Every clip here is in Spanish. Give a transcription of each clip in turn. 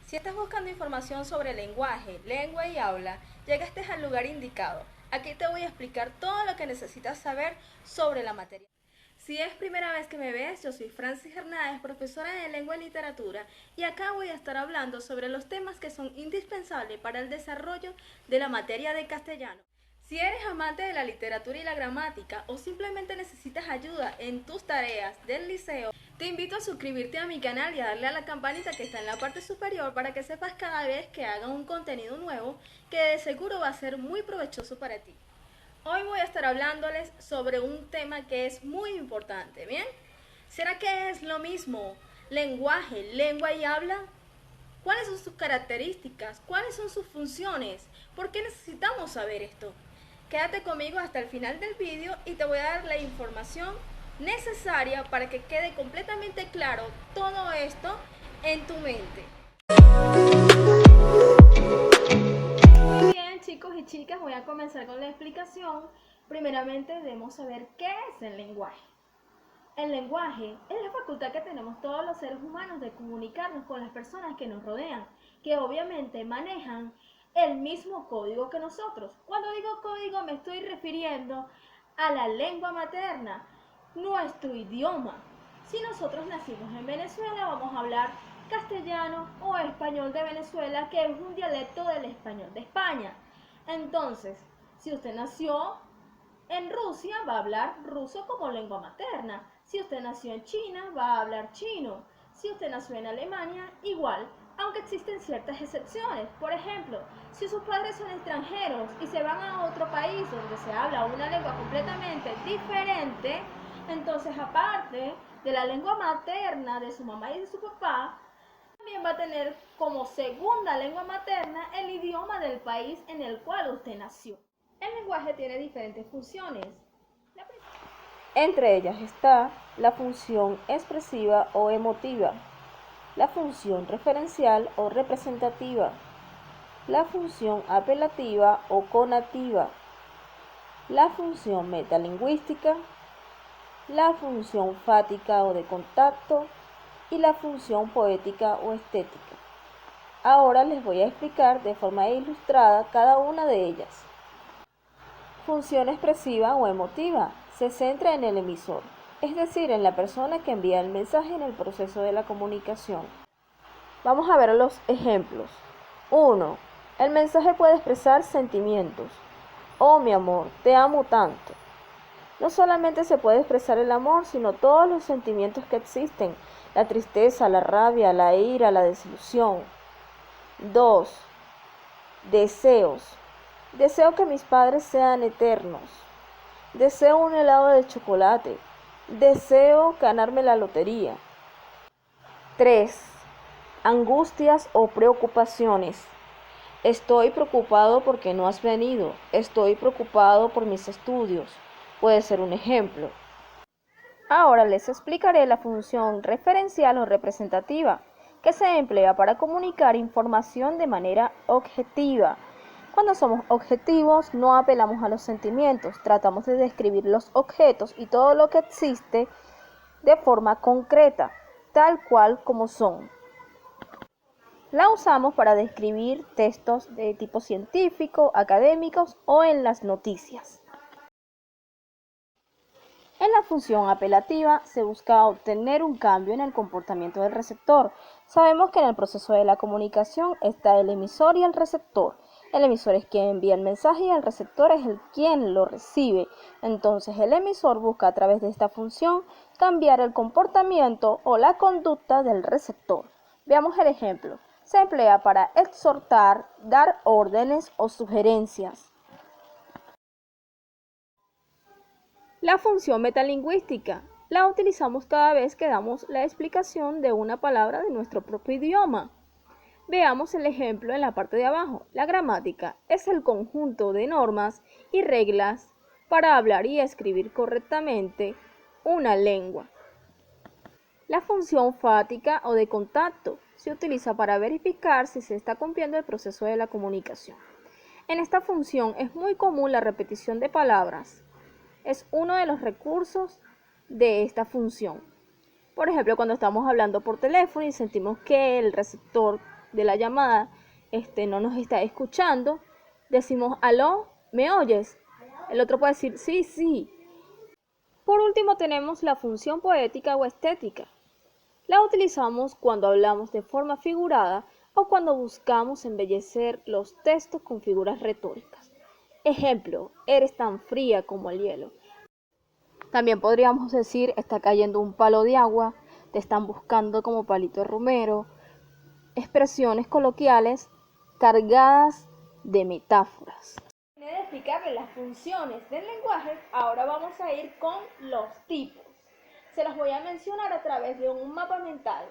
Si estás buscando información sobre lenguaje, lengua y habla, llegaste al lugar indicado. Aquí te voy a explicar todo lo que necesitas saber sobre la materia. Si es primera vez que me ves, yo soy Francis Hernández, profesora de Lengua y Literatura, y acá voy a estar hablando sobre los temas que son indispensables para el desarrollo de la materia de castellano. Si eres amante de la literatura y la gramática o simplemente necesitas ayuda en tus tareas del liceo, te invito a suscribirte a mi canal y a darle a la campanita que está en la parte superior para que sepas cada vez que haga un contenido nuevo que de seguro va a ser muy provechoso para ti. Hoy voy a estar hablándoles sobre un tema que es muy importante, ¿bien? ¿Será que es lo mismo lenguaje, lengua y habla? ¿Cuáles son sus características? ¿Cuáles son sus funciones? ¿Por qué necesitamos saber esto? Quédate conmigo hasta el final del vídeo y te voy a dar la información necesaria para que quede completamente claro todo esto en tu mente. Muy bien, chicos y chicas, voy a comenzar con la explicación. Primeramente debemos saber qué es el lenguaje. El lenguaje es la facultad que tenemos todos los seres humanos de comunicarnos con las personas que nos rodean, que obviamente manejan el mismo código que nosotros. Cuando digo código me estoy refiriendo a la lengua materna, nuestro idioma. Si nosotros nacimos en Venezuela, vamos a hablar castellano o español de Venezuela, que es un dialecto del español de España. Entonces, si usted nació en Rusia, va a hablar ruso como lengua materna. Si usted nació en China, va a hablar chino. Si usted nació en Alemania, igual, aunque existen ciertas excepciones. Por ejemplo, si sus padres son extranjeros y se van a otro país donde se habla una lengua completamente diferente, entonces aparte de la lengua materna de su mamá y de su papá, también va a tener como segunda lengua materna el idioma del país en el cual usted nació. El lenguaje tiene diferentes funciones. Entre ellas está la función expresiva o emotiva, la función referencial o representativa, la función apelativa o conativa, la función metalingüística, la función fática o de contacto y la función poética o estética. Ahora les voy a explicar de forma ilustrada cada una de ellas. Función expresiva o emotiva se centra en el emisor, es decir, en la persona que envía el mensaje en el proceso de la comunicación. Vamos a ver los ejemplos. 1. El mensaje puede expresar sentimientos. Oh, mi amor, te amo tanto. No solamente se puede expresar el amor, sino todos los sentimientos que existen, la tristeza, la rabia, la ira, la desilusión. 2. Deseos. Deseo que mis padres sean eternos. Deseo un helado de chocolate. Deseo ganarme la lotería. 3. Angustias o preocupaciones. Estoy preocupado porque no has venido. Estoy preocupado por mis estudios. Puede ser un ejemplo. Ahora les explicaré la función referencial o representativa, que se emplea para comunicar información de manera objetiva. Cuando somos objetivos, no apelamos a los sentimientos, tratamos de describir los objetos y todo lo que existe de forma concreta, tal cual como son. La usamos para describir textos de tipo científico, académicos o en las noticias. En la función apelativa se busca obtener un cambio en el comportamiento del receptor. Sabemos que en el proceso de la comunicación está el emisor y el receptor. El emisor es quien envía el mensaje y el receptor es el quien lo recibe. Entonces el emisor busca a través de esta función cambiar el comportamiento o la conducta del receptor. Veamos el ejemplo. Se emplea para exhortar, dar órdenes o sugerencias. La función metalingüística la utilizamos cada vez que damos la explicación de una palabra de nuestro propio idioma. Veamos el ejemplo en la parte de abajo. La gramática es el conjunto de normas y reglas para hablar y escribir correctamente una lengua. La función fática o de contacto se utiliza para verificar si se está cumpliendo el proceso de la comunicación. En esta función es muy común la repetición de palabras. Es uno de los recursos de esta función. Por ejemplo, cuando estamos hablando por teléfono y sentimos que el receptor de la llamada no nos está escuchando, decimos aló, ¿me oyes? El otro puede decir sí, sí. Por último tenemos la función poética o estética. La utilizamos cuando hablamos de forma figurada o cuando buscamos embellecer los textos con figuras retóricas. Ejemplo, eres tan fría como el hielo. También podríamos decir, está cayendo un palo de agua, te están buscando como palito de romero. Expresiones coloquiales cargadas de metáforas. Terminé de explicarles las funciones del lenguaje, ahora vamos a ir con los tipos. Se los voy a mencionar a través de un mapa mental,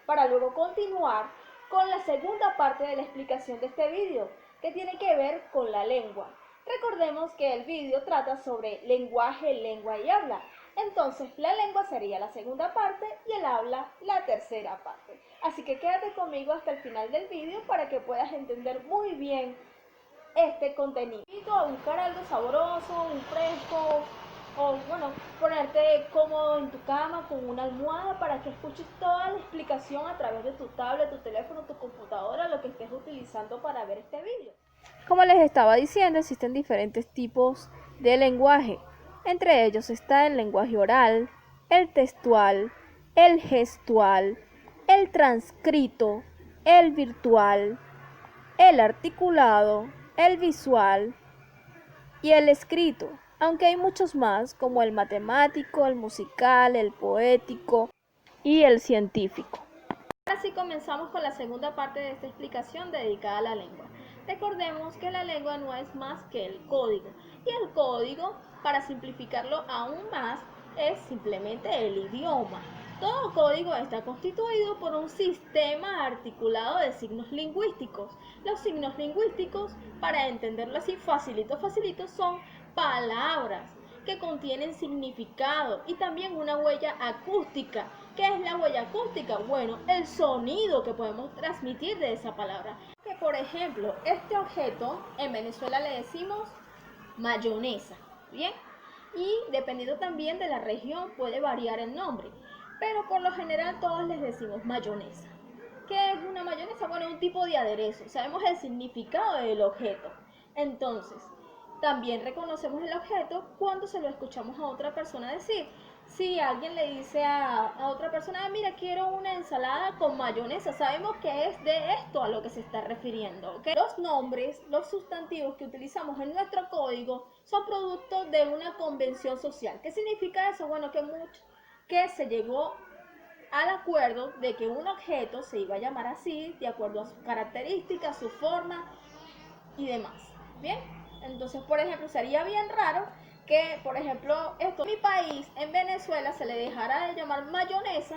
para luego continuar con la segunda parte de la explicación de este vídeo, que tiene que ver con la lengua. Recordemos que el vídeo trata sobre lenguaje, lengua y habla. Entonces, la lengua sería la segunda parte y el habla la tercera parte. Así que quédate conmigo hasta el final del vídeo para que puedas entender muy bien este contenido. Te invito a buscar algo sabroso, un fresco, o bueno, ponerte cómodo en tu cama con una almohada para que escuches toda la explicación a través de tu tablet, tu teléfono, tu computadora, lo que estés utilizando para ver este vídeo. Como les estaba diciendo, existen diferentes tipos de lenguaje. Entre ellos está el lenguaje oral, el textual, el gestual, el transcrito, el virtual, el articulado, el visual y el escrito, aunque hay muchos más como el matemático, el musical, el poético y el científico. Ahora sí comenzamos con la segunda parte de esta explicación dedicada a la lengua. Recordemos que la lengua no es más que el código, y el código, para simplificarlo aún más, es simplemente el idioma. Todo código está constituido por un sistema articulado de signos lingüísticos. Los signos lingüísticos, para entenderlo así facilito, son palabras que contienen significado y también una huella acústica. ¿Qué es la huella acústica? Bueno, el sonido que podemos transmitir de esa palabra. Que por ejemplo, este objeto en Venezuela le decimos mayonesa, ¿bien? Y dependiendo también de la región puede variar el nombre, pero por lo general todos les decimos mayonesa. ¿Qué es una mayonesa? Bueno, un tipo de aderezo. Sabemos el significado del objeto. Entonces, también reconocemos el objeto cuando se lo escuchamos a otra persona decir. Si alguien le dice a otra persona, mira, quiero una ensalada con mayonesa, sabemos que es de esto a lo que se está refiriendo, ¿ok? Los nombres, los sustantivos que utilizamos en nuestro código son producto de una convención social. ¿Qué significa eso? Bueno, que se llegó al acuerdo de que un objeto se iba a llamar así, de acuerdo a sus características, su forma y demás. ¿Bien? Entonces, por ejemplo, sería bien raro que, por ejemplo, en mi país, en Venezuela, se le dejara de llamar mayonesa,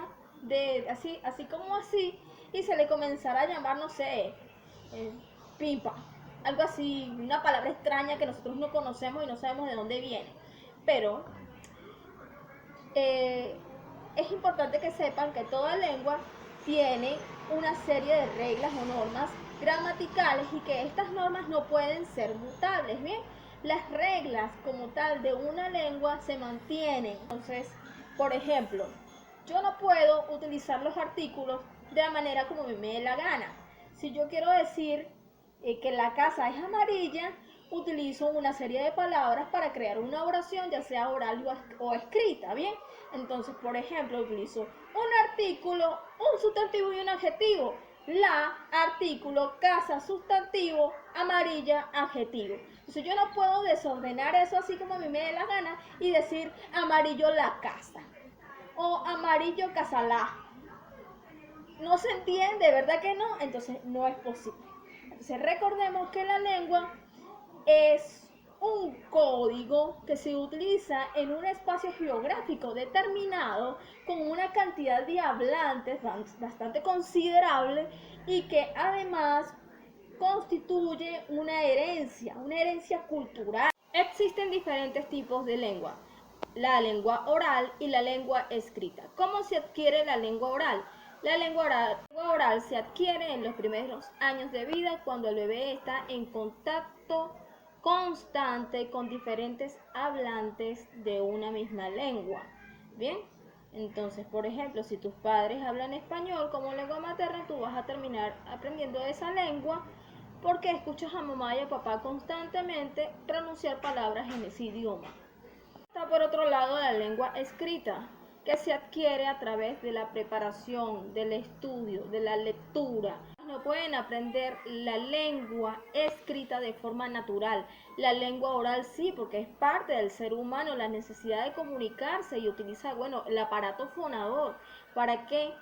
así como así, y se le comenzara a llamar, no sé, pipa, algo así, una palabra extraña que nosotros no conocemos y no sabemos de dónde viene. Pero es importante que sepan que toda lengua tiene una serie de reglas o normas gramaticales y que estas normas no pueden ser mutables, ¿bien? Las reglas como tal de una lengua se mantienen. Entonces, por ejemplo, yo no puedo utilizar los artículos de la manera como me dé la gana. Si yo quiero decir que la casa es amarilla, utilizo una serie de palabras para crear una oración, ya sea oral o escrita, ¿bien? Entonces, por ejemplo, utilizo un artículo, un sustantivo y un adjetivo. La, artículo, casa, sustantivo, amarilla, adjetivo. Entonces yo no puedo desordenar eso así como a mí me dé la gana y decir amarillo la casa o amarillo casalá. No se entiende, ¿verdad que no? Entonces no es posible. Entonces recordemos que la lengua es un código que se utiliza en un espacio geográfico determinado con una cantidad de hablantes bastante considerable y que además constituye una herencia cultural. Existen diferentes tipos de lengua, la lengua oral y la lengua escrita. ¿Cómo se adquiere la lengua oral? La lengua oral se adquiere en los primeros años de vida cuando el bebé está en contacto constante con diferentes hablantes de una misma lengua. Bien, Entonces, por ejemplo, si tus padres hablan español como lengua materna, tú vas a terminar aprendiendo esa lengua porque escuchas a mamá y a papá constantemente pronunciar palabras en ese idioma. Está por otro lado la lengua escrita, que se adquiere a través de la preparación, del estudio, de la lectura. No pueden aprender la lengua escrita de forma natural. La lengua oral sí, porque es parte del ser humano, la necesidad de comunicarse y utilizar, el aparato fonador. ¿Para qué?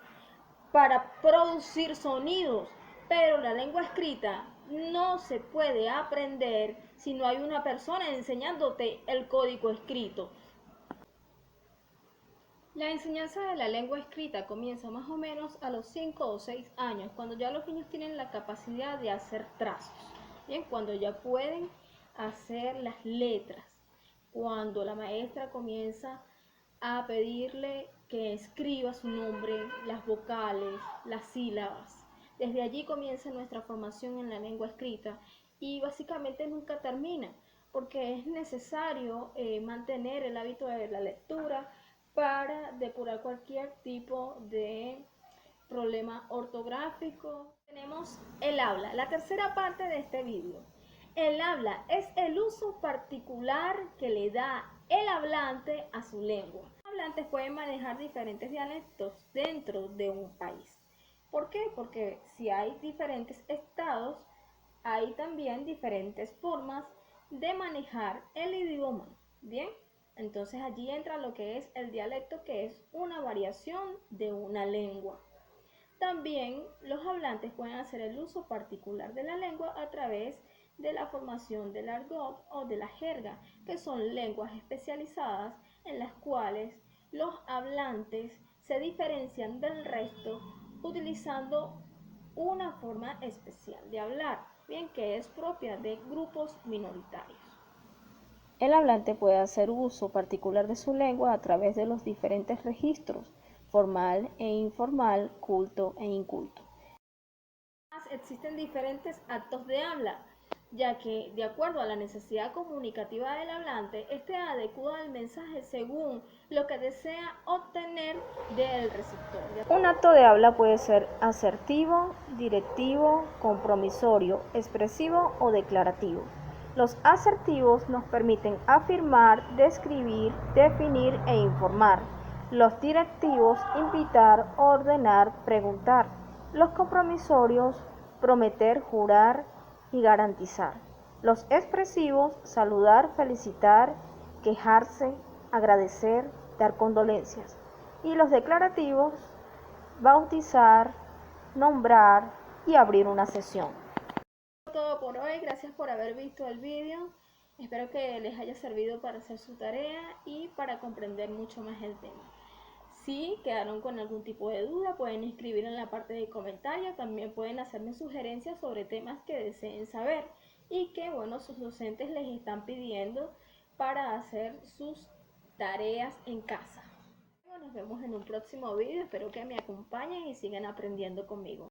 Para producir sonidos. Pero la lengua escrita no se puede aprender si no hay una persona enseñándote el código escrito. La enseñanza de la lengua escrita comienza más o menos a los 5 o 6 años, cuando ya los niños tienen la capacidad de hacer trazos, ¿bien? Cuando ya pueden hacer las letras, cuando la maestra comienza a pedirle que escriba su nombre, las vocales, las sílabas. Desde allí comienza nuestra formación en la lengua escrita y básicamente nunca termina, porque es necesario mantener el hábito de la lectura para depurar cualquier tipo de problema ortográfico. Tenemos el habla, la tercera parte de este vídeo. El habla es el uso particular que le da el hablante a su lengua. Los hablantes pueden manejar diferentes dialectos dentro de un país. ¿Por qué? Porque si hay diferentes estados, hay también diferentes formas de manejar el idioma. ¿Bien? Entonces allí entra lo que es el dialecto, que es una variación de una lengua. También los hablantes pueden hacer el uso particular de la lengua a través de la formación del argot o de la jerga, que son lenguas especializadas en las cuales los hablantes se diferencian del resto utilizando una forma especial de hablar, bien que es propia de grupos minoritarios. El hablante puede hacer uso particular de su lengua a través de los diferentes registros, formal e informal, culto e inculto. Existen diferentes actos de habla, ya que de acuerdo a la necesidad comunicativa del hablante, este adecua el mensaje según lo que desea obtener del receptor. Un acto de habla puede ser asertivo, directivo, compromisorio, expresivo o declarativo. Los asertivos nos permiten afirmar, describir, definir e informar. Los directivos, invitar, ordenar, preguntar. Los compromisorios, prometer, jurar y garantizar. Los expresivos, saludar, felicitar, quejarse, agradecer, dar condolencias. Y los declarativos, bautizar, nombrar y abrir una sesión. Todo por hoy, gracias por haber visto el vídeo. Espero que les haya servido para hacer su tarea y para comprender mucho más el tema. Si quedaron con algún tipo de duda, pueden escribir en la parte de comentarios. También pueden hacerme sugerencias sobre temas que deseen saber y que, sus docentes les están pidiendo para hacer sus tareas en casa. Nos vemos en un próximo vídeo. Espero que me acompañen y sigan aprendiendo conmigo.